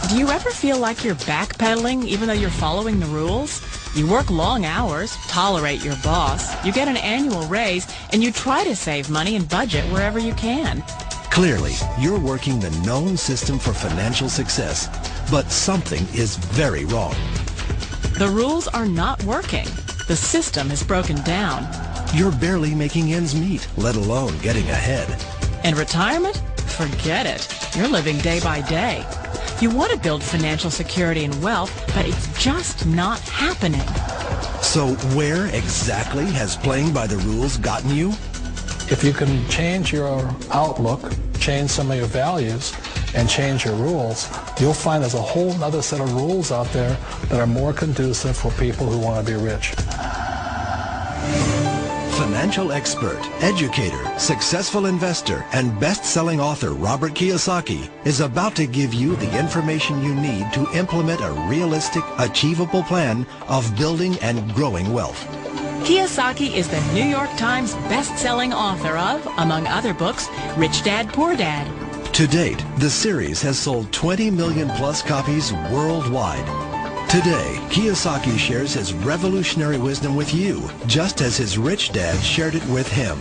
Do you ever feel like you're backpedaling even though you're following the rules? You work long hours, tolerate your boss, you get an annual raise, and you try to save money and budget wherever you can. Clearly, you're working the known system for financial success, but something is very wrong. The rules are not working. The system is broken down. You're barely making ends meet, let alone getting ahead. And retirement? Forget it. You're living day by day. You want to build financial security and wealth, but it's just not happening. So where exactly has playing by the rules gotten you? If you can change your outlook, change some of your values, and change your rules, you'll find there's a whole other set of rules out there that are more conducive for people who want to be rich. Financial expert, educator, successful investor, and best-selling author Robert Kiyosaki is about to give you the information you need to implement a realistic, achievable plan of building and growing wealth. Kiyosaki is the New York Times best-selling author of, among other books, Rich Dad, Poor Dad. To date, the series has sold 20 million plus copies worldwide. Today, Kiyosaki shares his revolutionary wisdom with you, just as his rich dad shared it with him.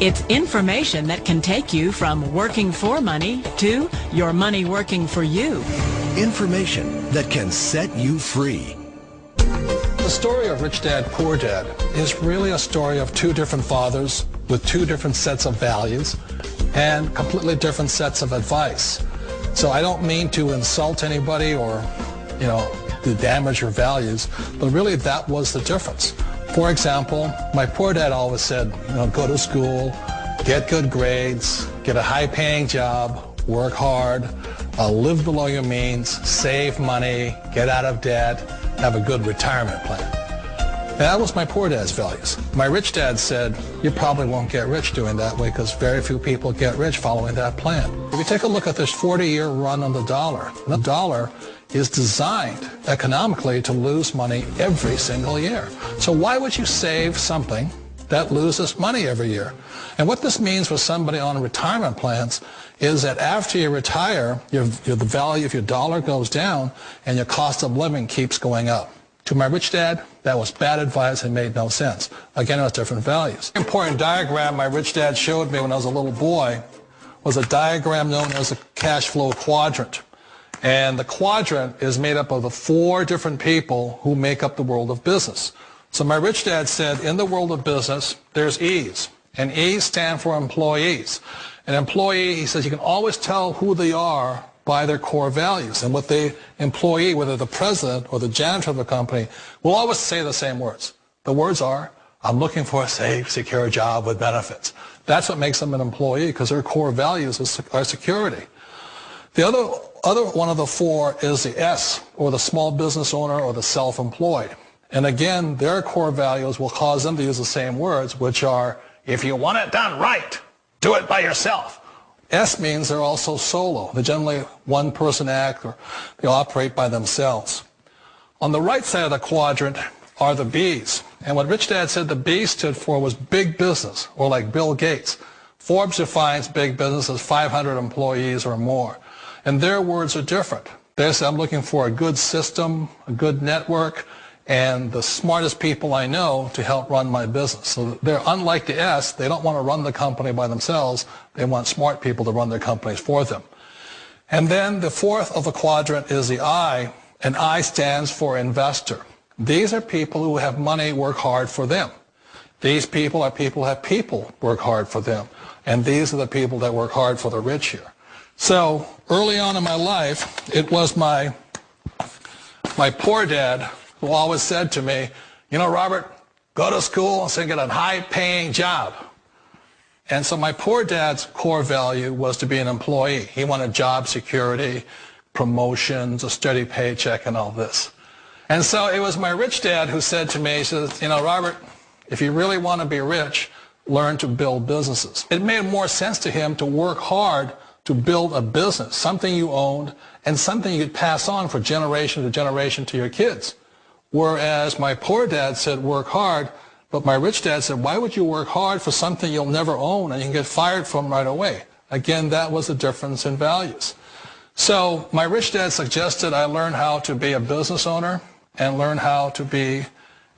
It's information that can take you from working for money to your money working for you. Information that can set you free. The story of Rich Dad, Poor Dad is really a story of two different fathers with two different sets of values and completely different sets of advice. So I don't mean to insult anybody or, to damage your values, but really that was the difference. For example, my poor dad always said, go to school, get good grades, get a high-paying job, work hard, live below your means, save money, get out of debt, have a good retirement plan. That was my poor dad's values. My rich dad said, you probably won't get rich doing that way because very few people get rich following that plan. If you take a look at this 40-year run on the dollar is designed economically to lose money every single year. So why would you save something that loses money every year? And what this means for somebody on retirement plans is that after you retire, the value of your dollar goes down and your cost of living keeps going up. To my rich dad, that was bad advice and made no sense. Again, it was different values. An important diagram my rich dad showed me when I was a little boy was a diagram known as a cash flow quadrant. And the quadrant is made up of the four different people who make up the world of business. So my rich dad said, in the world of business, there's E's. And E's stand for employees. An employee, he says, you can always tell who they are by their core values. And what the employee, whether the president or the janitor of the company, will always say the same words. The words are, I'm looking for a safe, secure job with benefits. That's what makes them an employee, because their core values are security. The other one of the four is the S, or the small business owner or the self-employed. And again, their core values will cause them to use the same words, which are, if you want it done right, do it by yourself. S means they're also solo. They're generally one-person act, or they operate by themselves. On the right side of the quadrant are the B's. And what Rich Dad said the B stood for was big business, or like Bill Gates. Forbes defines big business as 500 employees or more. And their words are different. They say, I'm looking for a good system, a good network, and the smartest people I know to help run my business. So they're unlike the S. They don't want to run the company by themselves. They want smart people to run their companies for them. And then the fourth of the quadrant is the I, and I stands for investor. These are people who have money work hard for them. These people are people who have people work hard for them. And these are the people that work hard for the rich here. So early on in my life, it was my poor dad who always said to me, Robert, go to school and get a high-paying job. And so my poor dad's core value was to be an employee. He wanted job security, promotions, a steady paycheck, and all this. And so it was my rich dad who said to me, he says, Robert, if you really want to be rich, learn to build businesses. It made more sense to him to work hard to build a business, something you owned, and something you'd pass on for generation to generation to your kids. Whereas my poor dad said work hard, but my rich dad said, why would you work hard for something you'll never own and you can get fired from right away? Again, that was the difference in values. So my rich dad suggested I learn how to be a business owner and learn how to be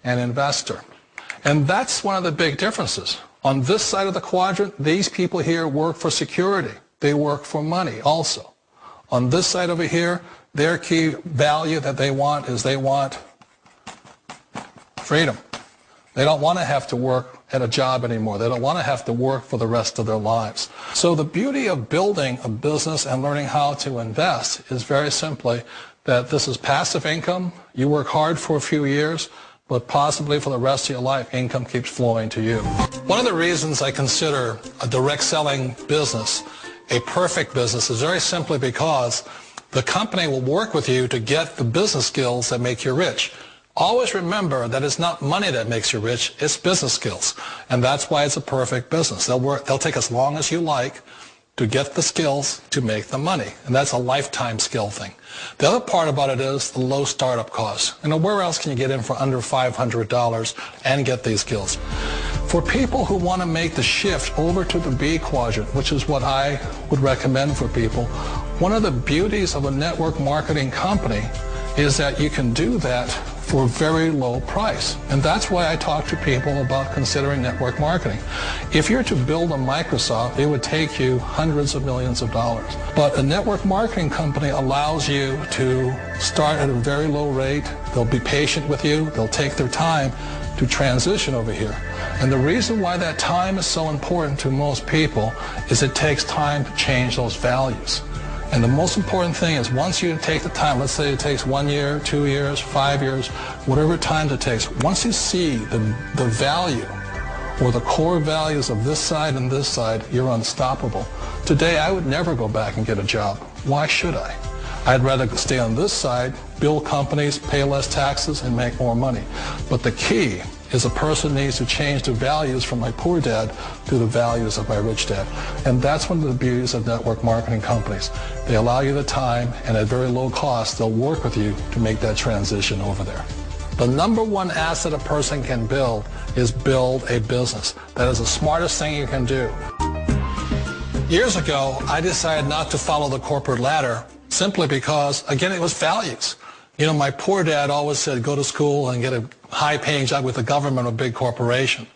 an investor. And that's one of the big differences. On this side of the quadrant, these people here work for security. They work for money also. On this side over here, their key value that they want is they want freedom. They don't want to have to work at a job anymore. They don't want to have to work for the rest of their lives. So the beauty of building a business and learning how to invest is very simply that this is passive income. You work hard for a few years, but possibly for the rest of your life, income keeps flowing to you. One of the reasons I consider a direct selling business a perfect business is very simply because the company will work with you to get the business skills that make you rich. Always remember that it's not money that makes you rich, it's business skills. And that's why it's a perfect business. They'll take as long as you like to get the skills to make the money. And that's a lifetime skill thing. The other part about it is the low startup cost. Where else can you get in for under $500 and get these skills? For people who want to make the shift over to the B quadrant, which is what I would recommend for people, one of the beauties of a network marketing company is that you can do that for a very low price. And that's why I talk to people about considering network marketing. If you're to build a Microsoft, it would take you hundreds of millions of dollars. But a network marketing company allows you to start at a very low rate. They'll be patient with you. They'll take their time to transition over here. And the reason why that time is so important to most people is it takes time to change those values. And the most important thing is once you take the time, let's say it takes 1 year, 2 years, 5 years, whatever time it takes, once you see the value or the core values of this side and this side, you're unstoppable. Today, I would never go back and get a job. Why should I? I'd rather stay on this side, build companies, pay less taxes, and make more money. But the key is a person needs to change the values from my poor dad to the values of my rich dad. And that's one of the beauties of network marketing companies. They allow you the time, and at very low cost, they'll work with you to make that transition over there. The number one asset a person can build is build a business. That is the smartest thing you can do. Years ago, I decided not to follow the corporate ladder simply because, again, it was values. You know, my poor dad always said, go to school and get a high-paying job with the government or a big corporation.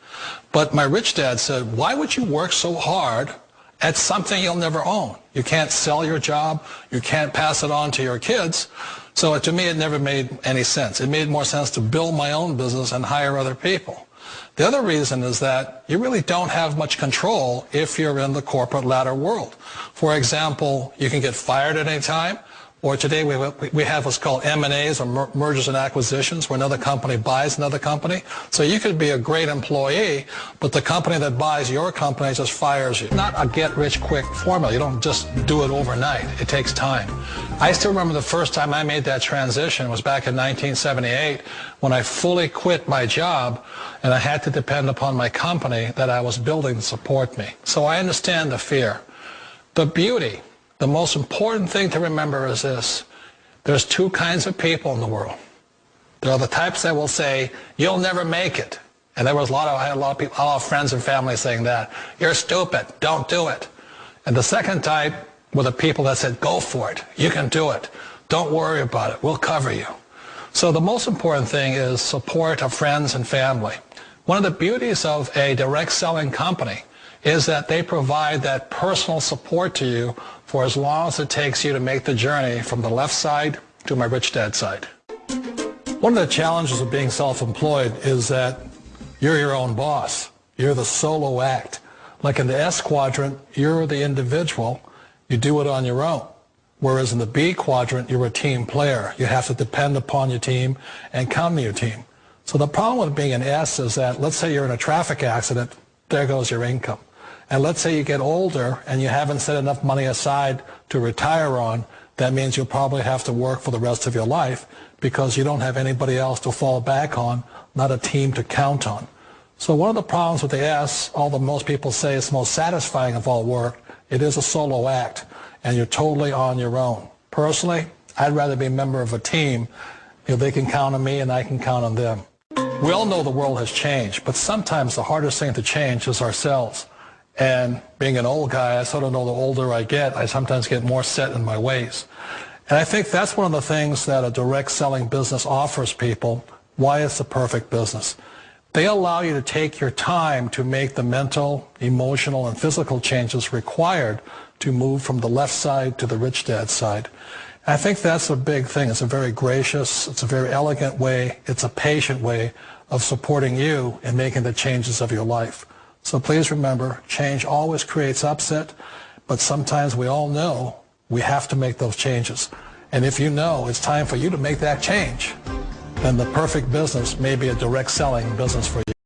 But my rich dad said, why would you work so hard at something you'll never own? You can't sell your job. You can't pass it on to your kids. So to me, it never made any sense. It made more sense to build my own business and hire other people. The other reason is that you really don't have much control if you're in the corporate ladder world. For example, you can get fired at any time. Or today we have what's called M&As, or mergers and acquisitions, where another company buys another company. So you could be a great employee, but the company that buys your company just fires you. Not a get-rich-quick formula. You don't just do it overnight. It takes time. I still remember the first time I made that transition was back in 1978 when I fully quit my job and I had to depend upon my company that I was building to support me. So I understand the fear. The beauty. The most important thing to remember is this. There's two kinds of people in the world. There are the types that will say, you'll never make it. And I had a lot of people, a lot of friends and family saying that. You're stupid. Don't do it. And the second type were the people that said, go for it. You can do it. Don't worry about it. We'll cover you. So the most important thing is support of friends and family. One of the beauties of a direct selling company is that they provide that personal support to you for as long as it takes you to make the journey from the left side to my rich dad side. One of the challenges of being self-employed is that you're your own boss. You're the solo act. Like in the S quadrant, you're the individual. You do it on your own. Whereas in the B quadrant, you're a team player. You have to depend upon your team and count on your team. So the problem with being an S is that, let's say you're in a traffic accident, there goes your income. And let's say you get older and you haven't set enough money aside to retire on, that means you'll probably have to work for the rest of your life because you don't have anybody else to fall back on, not a team to count on. So one of the problems with the S, although most people say it's the most satisfying of all work, it is a solo act and you're totally on your own. Personally, I'd rather be a member of a team. They can count on me and I can count on them. We all know the world has changed, but sometimes the hardest thing to change is ourselves. And being an old guy, I sort of know the older I get, I sometimes get more set in my ways. And I think that's one of the things that a direct selling business offers people, why it's the perfect business. They allow you to take your time to make the mental, emotional, and physical changes required to move from the left side to the rich dad side. And I think that's a big thing. It's a very gracious, it's a very elegant way, it's a patient way of supporting you in making the changes of your life. So please remember, change always creates upset, but sometimes we all know we have to make those changes. And if you know it's time for you to make that change, then the perfect business may be a direct selling business for you.